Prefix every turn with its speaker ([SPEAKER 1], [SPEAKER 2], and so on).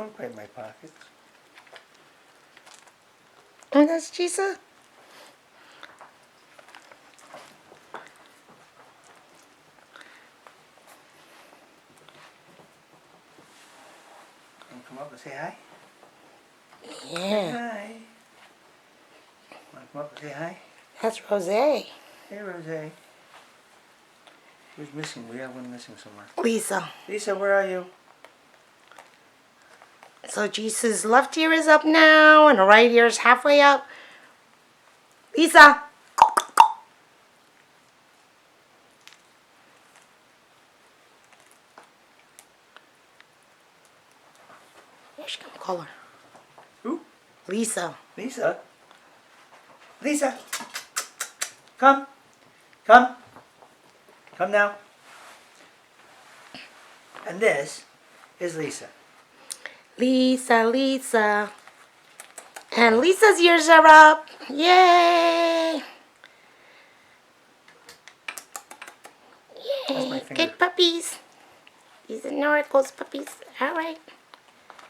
[SPEAKER 1] Don't bite my pockets.
[SPEAKER 2] Oh, that's Jisoo.
[SPEAKER 1] Come up and say hi?
[SPEAKER 2] Yeah.
[SPEAKER 1] Say hi. Want to come up and say hi?
[SPEAKER 2] That's Rose.
[SPEAKER 1] Hey, Rose. Who's missing? We have one missing somewhere.
[SPEAKER 2] Lisa.
[SPEAKER 1] Lisa, where are you?
[SPEAKER 2] So Jisoo's left ear is up now, and her right ear is halfway up. Lisa. Here she come. Call her.
[SPEAKER 1] Who?
[SPEAKER 2] Lisa.
[SPEAKER 1] Lisa? Lisa! Come! Come! Come now. And this is Lisa.
[SPEAKER 2] Lisa, Lisa. And Lisa's ears are up. Yay!
[SPEAKER 1] That's my
[SPEAKER 2] Yay.
[SPEAKER 1] finger.
[SPEAKER 2] Good puppies. These are Noricals puppies. All right.